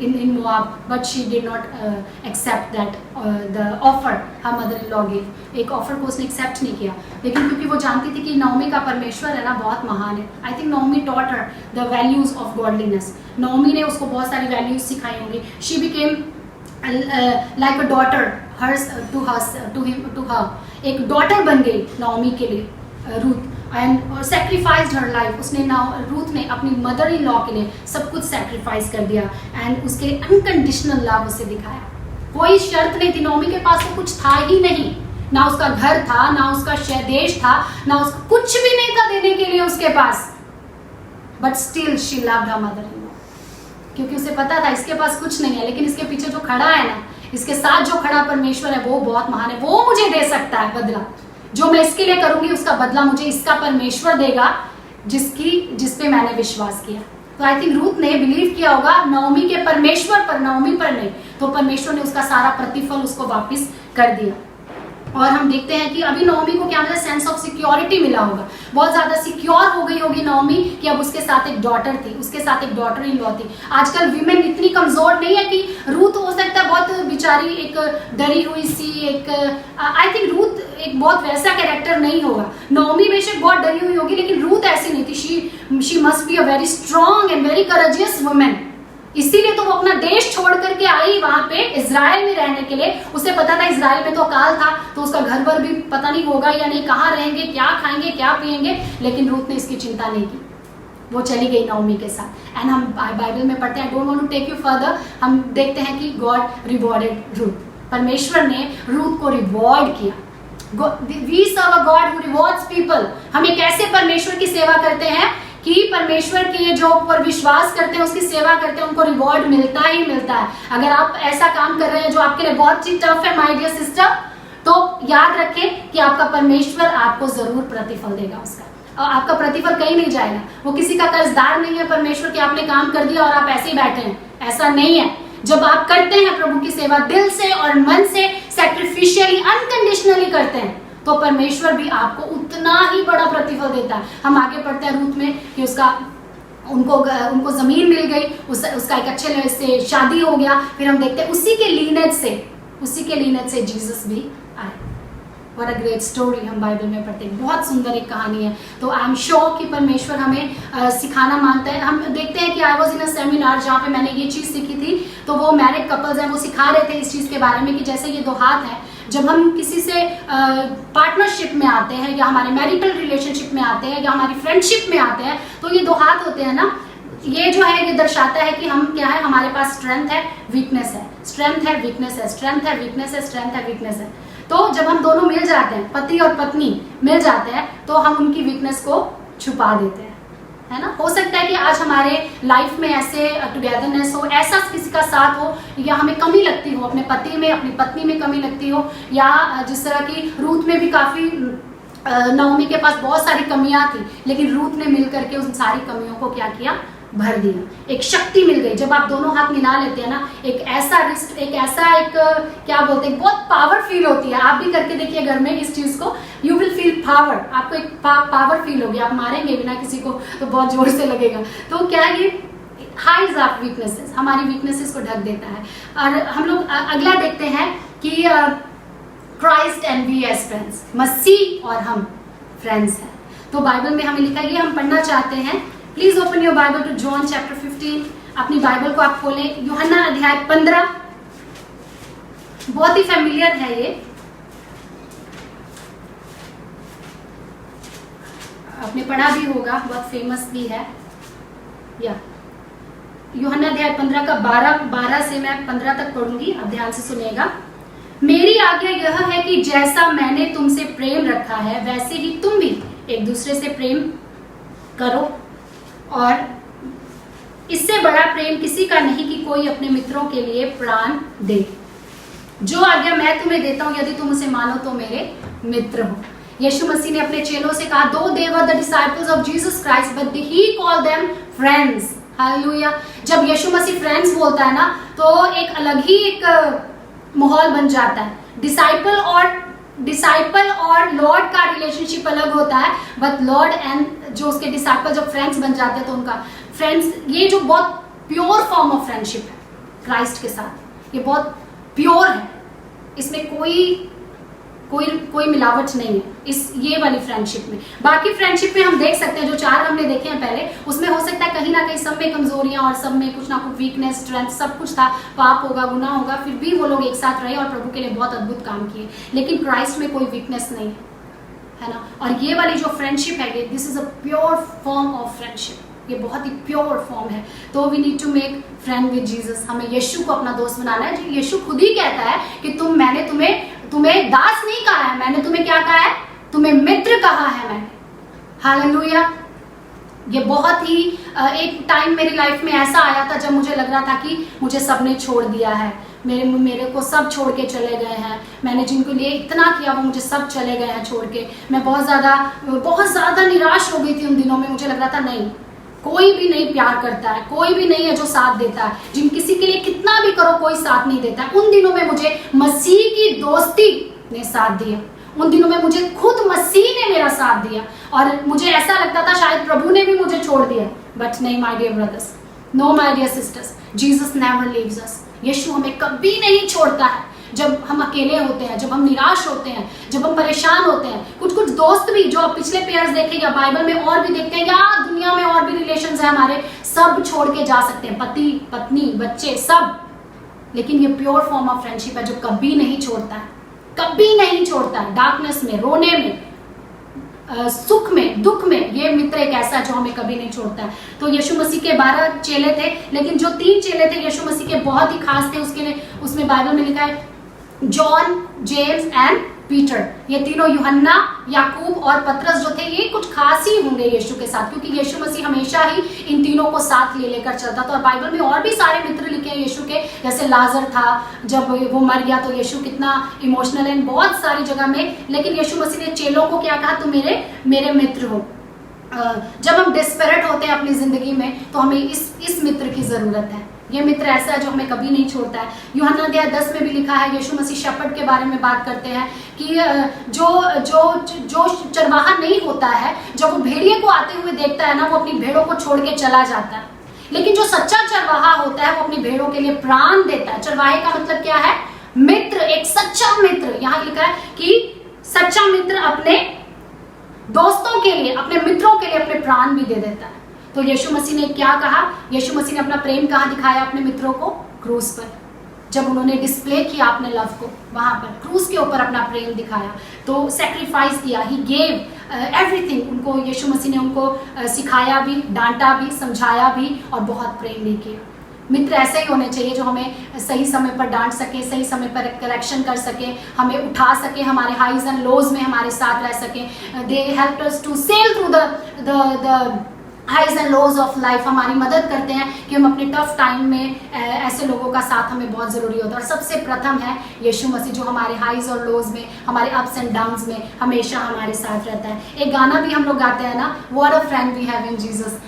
in Moab, but she did not accept that the offer her mother-in-law gave। एक ऑफर को उसने एक्सेप्ट नहीं किया, लेकिन क्योंकि वो जानती थी कि नाओमी का परमेश्वर है ना बहुत महान है। I think Naomi taught her the values of godliness. Naomi ने उसको बहुत सारी वैल्यूज सिखाई होंगी। She became like a daughter hers to her, एक डॉटर बन गई नाओमी के लिए Ruth, and sacrificed her life. उसने रूथ ने अपनी मदर इन लॉ के लिए सब कुछ सेक्रीफाइस कर दिया एंड उसके अनकंडीशनल लव उसे दिखाया। कोई शर्त नहीं थी, नाओमी के पास तो कुछ था ही नहीं, ना उसका घर था, ना उसका देश था, ना उसका कुछ भी नहीं था देने के लिए उसके पास, but still she loved her mother in law, क्योंकि उसे पता था इसके पास कुछ नहीं है, लेकिन इसके पीछे जो खड़ा है ना, इसके साथ जो खड़ा परमेश्वर है वो बहुत महान है, वो मुझे दे सकता है बदला, जो मैं इसके लिए करूंगी उसका बदला मुझे इसका परमेश्वर देगा जिस पे मैंने विश्वास किया। तो आई थिंक रूथ ने बिलीव किया होगा नओमी के परमेश्वर पर, नओमी पर नहीं, तो परमेश्वर ने उसका सारा प्रतिफल उसको वापस कर दिया। और हम देखते हैं कि अभी नओमी को क्या मिला, सेंस ऑफ सिक्योरिटी मिला होगा, बहुत ज्यादा सिक्योर हो गई होगी नओमी कि अब उसके साथ एक डॉटर थी, उसके साथ एक डॉटर इन लॉ थी। आजकल वीमेन इतनी कमजोर नहीं है कि रूथ हो सकता है बहुत बेचारी एक डरी हुई सी एक, आई थिंक रूथ एक बहुत वैसा कैरेक्टर नहीं होगा। नओमी बेशक बहुत डरी हुई होगी लेकिन रूथ ऐसी नहीं थी। She must be a very strong and very courageous women. इसीलिए तो वो अपना देश छोड़ करके आई वहां पे इजराइल में रहने के लिए। उसे पता था इजराइल में तो अकाल था, तो उसका घर भर भी पता नहीं होगा या नहीं, कहाँ रहेंगे, क्या खाएंगे, क्या पिएंगे, लेकिन रूथ ने इसकी चिंता नहीं की, वो चली गई नओमी के साथ। एंड हम बाइबल में पढ़ते हैं, don't want to take you further, हम देखते हैं कि गॉड रिवॉर्डेड रूथ, परमेश्वर ने रूथ को रिवॉर्ड किया। We serve a God who rewards people. हम एक ऐसे परमेश्वर की सेवा करते हैं कि परमेश्वर के जो ऊपर विश्वास करते हैं, उसकी सेवा करते हैं, उनको रिवॉर्ड मिलता ही मिलता है। अगर आप ऐसा काम कर रहे हैं जो आपके लिए बहुत ही टफ है माय डियर सिस्टर, तो याद रखें कि आपका परमेश्वर आपको जरूर प्रतिफल देगा उसका, और आपका प्रतिफल कहीं नहीं जाएगा। वो किसी का कर्जदार नहीं है परमेश्वर कि आपने काम कर दिया और आप ऐसे ही बैठे हैं, ऐसा नहीं है। जब आप करते हैं प्रभु की सेवा दिल से और मन से, सैक्रिफिशियली, अनकंडीशनली करते हैं, तो परमेश्वर भी आपको उतना ही बड़ा प्रतिफल देता है। हम आगे पढ़ते हैं रूथ में कि उनको जमीन मिल गई, उसका एक अच्छे लोग से शादी हो गया। फिर हम देखते हैं उसी के लीनेज से जीसस भी आए। व्हाट अ ग्रेट स्टोरी हम बाइबल में पढ़ते हैं, बहुत सुंदर एक कहानी है। तो आई एम श्योर कि परमेश्वर हमें सिखाना मांगता है। हम देखते हैं कि I was in a seminar जहाँ पे मैंने ये चीज़ सीखी थी, तो वो मैरिड कपल्स हैं, वो सिखा रहे थे इस चीज़ के बारे में कि जैसे ये दो हाथ हैं, जब हम किसी से पार्टनरशिप में आते हैं या हमारे मैरिटल रिलेशनशिप में आते हैं या हमारी फ्रेंडशिप में आते हैं, तो ये दो हाथ होते हैं ना, ये जो है ये दर्शाता है कि हम क्या है, हमारे पास स्ट्रेंथ है, वीकनेस है, स्ट्रेंथ है, वीकनेस है, स्ट्रेंथ है, वीकनेस है, स्ट्रेंथ है, वीकनेस है। तो जब हम दोनों मिल जाते हैं, पति और पत्नी मिल जाते हैं, तो हम उनकी वीकनेस को छुपा देते हैं, है ना। हो सकता है कि आज हमारे लाइफ में ऐसे टुगेदरनेस हो, ऐसा किसी का साथ हो, या हमें कमी लगती हो अपने पति में, अपनी पत्नी में कमी लगती हो, या जिस तरह की रूथ में भी काफी, नओमी के पास बहुत सारी कमियां थी, लेकिन रूथ ने मिल करके उन सारी कमियों को क्या किया, भर दिया। एक शक्ति मिल गई। जब आप दोनों हाथ मिला लेते हैं ना, एक ऐसा क्या बोलते हैं, बहुत पावर फील होती है। आप भी करके देखिए घर में इस चीज को, यू विल फील पावर, आपको एक पावर फील होगी। आप मारेंगे बिना किसी को तो बहुत जोर से लगेगा। तो क्या ये हाइड्स ऑफ वीकनेसेस, हमारी वीकनेसेस को ढक देता है। और हम लोग अगला देखते हैं कि Christ and we as friends, मसीह और हम फ्रेंड्स हैं। तो बाइबल में हमें लिखा है, ये हम पढ़ना चाहते हैं। Please open your Bible to John chapter 15। अपनी बाइबल को आप खोलें, यूहन्ना अध्याय 15। बहुत ही फेमिलियर है ये, आपने पढ़ा भी होगा, बहुत फेमस भी है। या यूहन्ना अध्याय 15 का 12 से मैं 15 तक पढ़ूंगी, आप ध्यान से सुनिएगा। मेरी आज्ञा यह है कि जैसा मैंने तुमसे प्रेम रखा है, वैसे ही तुम भी एक दूसरे से प्रेम करो, और इससे बड़ा प्रेम किसी का नहीं कि कोई अपने मित्रों के लिए प्राण दे। जो आज्ञा मैं तुम्हें देता हूं, यदि तुम उसे मानो तो मेरे मित्र हो। यीशु मसीह ने अपने चेलों से कहा, though they were the disciples of Jesus Christ but he called them friends. Hallelujah. जब यीशु मसीह फ्रेंड्स बोलता है ना, तो एक अलग ही एक माहौल बन जाता है। डिसाइपल और लॉर्ड का रिलेशनशिप अलग होता है, बट लॉर्ड एंड जो उसके डिसाइपल जब फ्रेंड्स बन जाते हैं, तो उनका फ्रेंड्स, ये जो बहुत प्योर फॉर्म ऑफ फ्रेंडशिप है क्राइस्ट के साथ, ये बहुत प्योर है, इसमें कोई मिलावट नहीं है ये वाली फ्रेंडशिप में। बाकी फ्रेंडशिप में हम देख सकते हैं, जो 4 हमने देखे हैं पहले, उसमें हो सकता है कहीं ना कहीं सब में कमजोरियां और सब में कुछ ना कुछ वीकनेस, स्ट्रेंथ, सब कुछ था, पाप होगा, गुनाह होगा, फिर भी वो लोग एक साथ रहे और प्रभु के लिए बहुत अद्भुत काम किए। लेकिन क्राइस्ट में कोई वीकनेस नहीं है ना। और ये वाली जो फ्रेंडशिप है, ये this is a pure form of friendship, ये बहुत ही प्योर फॉर्म है। तो we need to make friend with Jesus. हमें यीशु को अपना दोस्त बनाना है। यीशु खुद ही कहता है कि मैंने तुम्हें दास नहीं कहा है, मैंने तुम्हें क्या कहा है, तुम्हें मित्र कहा है मैंने। हालेलुया। ये बहुत ही एक टाइम मेरी लाइफ में ऐसा आया था जब मुझे लग रहा था कि मुझे सबने छोड़ दिया है, मेरे को सब छोड़ के चले गए हैं, मैंने जिनको लिए इतना किया वो मुझे सब चले गए हैं छोड़ के। मैं बहुत ज़्यादा निराश हो गई थी उन दिनों में। मुझे लग रहा था नहीं, कोई भी नहीं प्यार करता है, कोई भी नहीं है जो साथ देता है, जिन किसी के लिए कितना भी करो कोई साथ नहीं देता है। उन दिनों में मुझे मसीह की दोस्ती ने साथ दिया, उन दिनों में मुझे खुद मसीह ने मेरा साथ दिया, और मुझे ऐसा लगता था शायद प्रभु ने भी मुझे छोड़ दिया। बट नहीं my dear brothers, no my dear sisters, Jesus never leaves us. यीशु हमें कभी नहीं छोड़ता है। जब हम अकेले होते हैं, जब हम निराश होते हैं, जब हम परेशान होते हैं, कुछ दोस्त भी जो आप पिछले पेयर्स देखें या बाइबल में और भी देखते हैं या दुनिया में और भी रिलेशंस है हमारे, सब छोड़ के जा सकते हैं, पति पत्नी बच्चे सब। लेकिन ये प्योर फॉर्म ऑफ फ्रेंडशिप है जो कभी नहीं छोड़ता है, कभी नहीं छोड़ता है। डार्कनेस में, रोने में, सुख में, दुख में, ये मित्र एक ऐसा जो हमें कभी नहीं छोड़ता है। तो यीशु मसीह के 12 चेले थे, लेकिन जो 3 चेले थे यीशु मसीह के बहुत ही खास थे। उसके लिए उसमें बाइबल में लिखा है जॉन, जेम्स एंड पीटर। ये तीनों, यूहन्ना, याकूब और पतरस जो थे, ये कुछ खास ही होंगे यीशु के साथ, क्योंकि यीशु मसीह हमेशा ही इन तीनों को साथ लेकर चलता था। और बाइबल में और भी सारे मित्र लिखे हैं यीशु के, जैसे लाजर था, जब वो मर गया तो यीशु कितना इमोशनल है बहुत सारी जगह में। लेकिन यीशु मसीह ने चेलों को क्या कहा, तुम मेरे मित्र हो। जब हम डिस्पेरेट होते हैं अपनी जिंदगी में तो हमें इस मित्र की जरूरत है। ये मित्र ऐसा है जो हमें कभी नहीं छोड़ता है। यूहन्ना अध्याय 10 में भी लिखा है, यीशु मसीह शेपर्ड के बारे में बात करते हैं कि जो चरवाहा नहीं होता है, जब वो भेड़िए को आते हुए देखता है ना, वो अपनी भेड़ों को छोड़ के चला जाता है। लेकिन जो सच्चा चरवाहा होता है वो अपनी भेड़ों के लिए प्राण देता है। चरवाहे का मतलब क्या है, मित्र, एक सच्चा मित्र। यहाँ लिखा है कि सच्चा मित्र अपने दोस्तों के लिए, अपने मित्रों के लिए अपने प्राण भी दे देता है। तो यीशु मसीह ने क्या कहा, यीशु मसीह ने अपना प्रेम कहाँ दिखाया अपने मित्रों को, क्रूस पर। जब उन्होंने डिस्प्ले किया अपने लव को, वहां पर क्रूस के ऊपर अपना प्रेम दिखाया, तो सैक्रिफाइस किया, ही गेव एवरीथिंग। उनको यीशु मसीह ने उनको सिखाया भी, डांटा भी, समझाया भी और बहुत प्रेम भी किया। मित्र ऐसे ही होने चाहिए जो हमें सही समय पर डांट सके, सही समय पर करेक्शन कर सके, हमें उठा सके, हमारे हाइज एंड लोज में हमारे साथ रह सके। They help us to sail through the highs and lows of life. हमारी मदद करते हैं कि हम अपने टफ टाइम में, ऐसे लोगों का साथ हमें बहुत ज़रूरी होता है। और सबसे प्रथम है यीशु मसीह, जो हमारे हाइज और लोज में, हमारे अप्स एंड डाउन्स में हमेशा हमारे साथ रहता है। एक गाना भी हम लोग गाते हैं ना, what a friend we have in Jesus.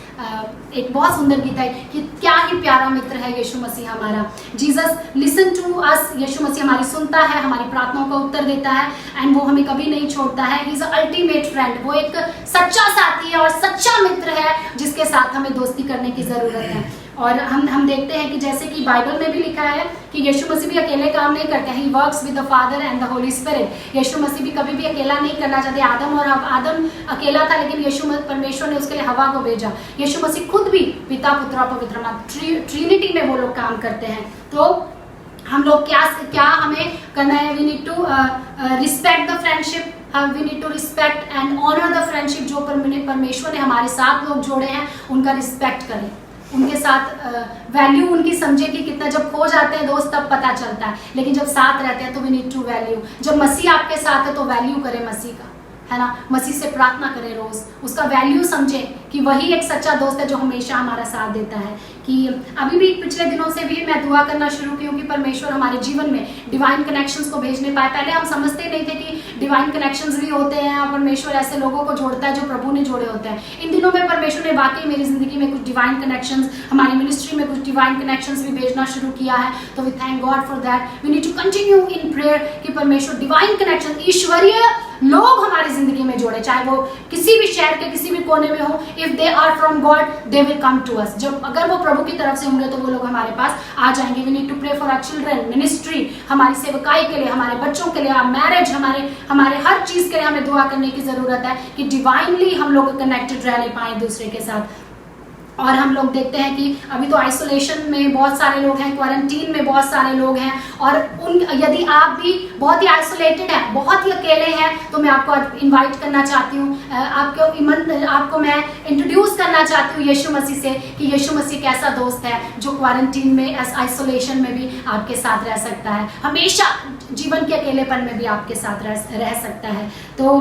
एक बहुत सुंदर गीत है कि क्या ही प्यारा मित्र है यीशु मसीह हमारा। Jesus listen to us. यीशु मसीह हमारी सुनता है, हमारी प्रार्थनाओं का उत्तर देता है, एंड वो हमें कभी नहीं छोड़ता है। He is a ultimate friend. वो एक सच्चा साथी है और सच्चा मित्र है जिसके साथ हमें दोस्ती करने की जरूरत है। और हम देखते हैं कि जैसे कि बाइबल में भी लिखा है कि यीशु मसीह भी अकेले काम नहीं करते हैं। He works with the Father and the Holy Spirit. यीशु मसीह भी कभी भी अकेला नहीं करना चाहते। आदम अकेला था, लेकिन यीशु परमेश्वर ने उसके लिए हवा को भेजा। यीशु मसीह खुद भी पिता, पुत्र और पवित्र आत्मा, ट्रिनिटी में वो लोग काम करते हैं। तो हम लोग क्या हमें करना है, we need to respect the friendship, we need to respect and honour the friendship. जो परमेश्वर ने हमारे साथ लोग जोड़े हैं उनका रिस्पेक्ट करें, उनके साथ वैल्यू उनकी समझे कि कितना। जब खो जाते हैं दोस्त तब पता चलता है, लेकिन जब साथ रहते हैं तो वी नीड टू वैल्यू। जब मसीह आपके साथ है तो वैल्यू करें मसीह का, है ना। मसीह से प्रार्थना करें रोज, उसका वैल्यू समझें कि वही एक सच्चा दोस्त है जो हमेशा हमारा साथ देता है। कि अभी भी पिछले दिनों से भी मैं दुआ करना शुरू की हूँ कि परमेश्वर हमारे जीवन में डिवाइन कनेक्शंस को भेजने पाए। पहले हम समझते नहीं थे कि डिवाइन कनेक्शंस भी होते हैं और परमेश्वर ऐसे लोगों को जोड़ता है जो प्रभु ने जोड़े होते हैं। इन दिनों में परमेश्वर ने वाकई मेरी जिंदगी में कुछ डिवाइन कनेक्शंस, हमारी मिनिस्ट्री में कुछ डिवाइन कनेक्शंस भी भेजना शुरू किया है। तो we thank God for that. We need to continue in prayer कि परमेश्वर डिवाइन कनेक्शन, ईश्वरीय लोग हमारी जिंदगी में जोड़े, चाहे वो किसी भी शहर के किसी भी कोने में हो। If they are from God they will come to us. जब अगर वो प्रभु की तरफ से होंगे तो वो लोग हमारे पास आ जाएंगे। We need to pray for our children, ministry, हमारी सेवकाई के लिए, हमारे बच्चों के लिए, मैरिज, हमारे हर चीज के लिए हमें दुआ करने की जरूरत है कि डिवाइनली हम लोग कनेक्टेड रहने पाए दूसरे के साथ। और हम लोग देखते हैं कि अभी तो आइसोलेशन में बहुत सारे लोग हैं, क्वारंटीन में बहुत सारे लोग हैं, और यदि आप भी बहुत ही आइसोलेटेड हैं, बहुत ही अकेले हैं, तो मैं आपको इनवाइट करना चाहती हूँ, आपको मैं इंट्रोड्यूस करना चाहती हूँ यीशु मसीह से कि यीशु मसीह कैसा दोस्त है जो क्वारंटीन में, आइसोलेशन में भी आपके साथ रह सकता है, हमेशा जीवन के अकेलेपन में भी आपके साथ रह सकता है। तो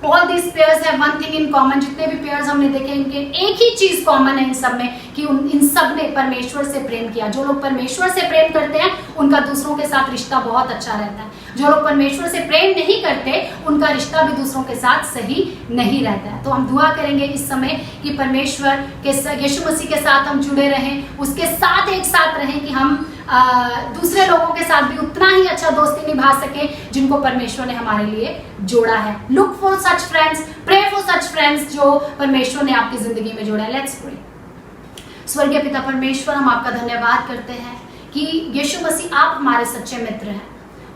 all these pairs have one thing in common. जितने भी पेयर्स हमने देखे इनके एक ही चीज कॉमन है इन सब में कि इन सब ने परमेश्वर से प्रेम किया। जो लोग परमेश्वर से प्रेम करते हैं उनका दूसरों के साथ रिश्ता बहुत अच्छा रहता है। जो लोग परमेश्वर से प्रेम नहीं करते उनका रिश्ता भी दूसरों के साथ सही नहीं रहता है। तो हम दुआ करेंगे इस समय कि परमेश्वर के यीशु मसीह के साथ हम जुड़े रहें, उसके साथ एक साथ रहें कि हम दूसरे लोगों के साथ भी उतना ही अच्छा दोस्ती निभा सके जिनको परमेश्वर ने हमारे लिए जोड़ा है। Look for such friends, pray for such friends जो परमेश्वर ने आपकी जिंदगी में जोड़ा है। Let's pray. स्वर्गीय पिता परमेश्वर, हम आपका धन्यवाद करते हैं कि यीशु मसीह आप हमारे सच्चे मित्र हैं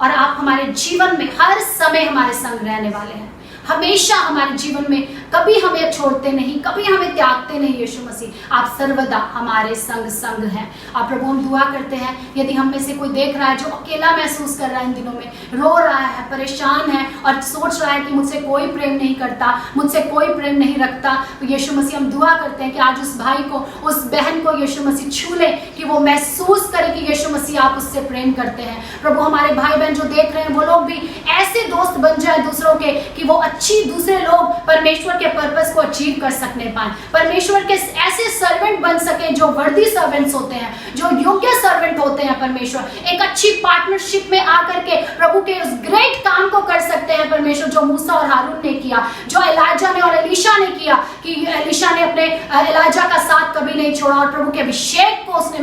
और आप हमारे जीवन में हर समय हमारे संग रहने वाले हैं। हमेशा हमारे जीवन में कभी हमें छोड़ते नहीं, कभी हमें त्यागते नहीं। यीशु मसीह आप सर्वदा हमारे संग हैं। आप प्रभु हम दुआ करते हैं यदि हम में से कोई देख रहा है जो अकेला महसूस कर रहा है, इन दिनों में रो रहा है, परेशान है और सोच रहा है कि मुझसे कोई प्रेम नहीं करता, मुझसे कोई प्रेम नहीं रखता, तो यीशु मसीह हम दुआ करते हैं कि आज उस भाई को, उस बहन को यीशु मसीह छू ले, कि वो महसूस करे कि यीशु मसीह आप उससे प्रेम करते हैं। प्रभु हमारे भाई बहन जो देख रहे हैं वो लोग भी ऐसे दोस्त बन जाए दूसरों के कि वो अच्छी दूसरे लोग परमेश्वर के पर्पस को अचीव कर सकने पाए, परमेश्वर के ऐसे सर्वेंट बन सके जो वर्दी सर्वेंट्स होते हैं, जो योग्य सर्वेंट होते हैं। परमेश्वर एक अच्छी पार्टनरशिप में आकर के प्रभु के उस ग्रेट काम को कर सकते हैं परमेश्वर, जो मूसा और हारून ने किया, जो एलिजा ने और एलीशा ने किया, कि एलीशा ने अपने एलिजा का साथ कभी नहीं छोड़ा और प्रभु के अभिषेक को उसने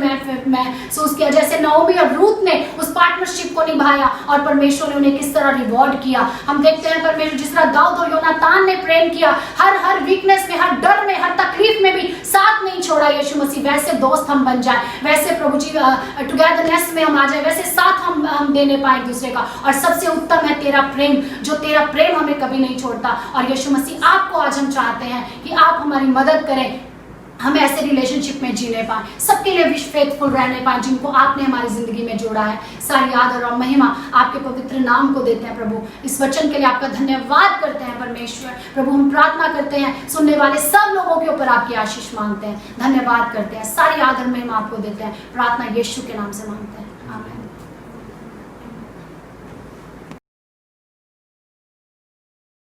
महसूस किया। जैसे नओमी और रूत ने उस पार्टनरशिप को निभाया और परमेश्वर ने उन्हें किस तरह रिवॉर्ड किया। हम देखते हैं परमेश्वर जिस तरह दाऊद और योनातान ने प्रेम किया, हर वीकनेस में, हर डर में, हर तकलीफ में भी साथ नहीं छोड़ा यीशु मसीह। वैसे दोस्त हम बन जाए, वैसे प्रभु जी टुगेदरनेस में हम आ जाए, वैसे साथ हम देने पाए एक दूसरे का। और सबसे उत्तम है तेरा प्रेम, जो तेरा प्रेम हमें कभी नहीं छोड़ता। और यीशु मसीह आपको आज हम चाहते हैं कि आप हमारी मदद करें, हम ऐसे रिलेशनशिप में जीने पाए, सबके लिए विश फेथफुल रहने पाए जिनको आपने हमारी जिंदगी में जोड़ा है। सारी आदर और महिमा आपके पवित्र नाम को देते हैं प्रभु। इस वचन के लिए आपका धन्यवाद करते हैं परमेश्वर। प्रभु हम प्रार्थना करते हैं, सुनने वाले सब लोगों के ऊपर आपकी आशीष मांगते हैं, धन्यवाद करते हैं, सारी आदर महिमा आपको देते हैं। प्रार्थना यीशु के नाम से मांगते हैं।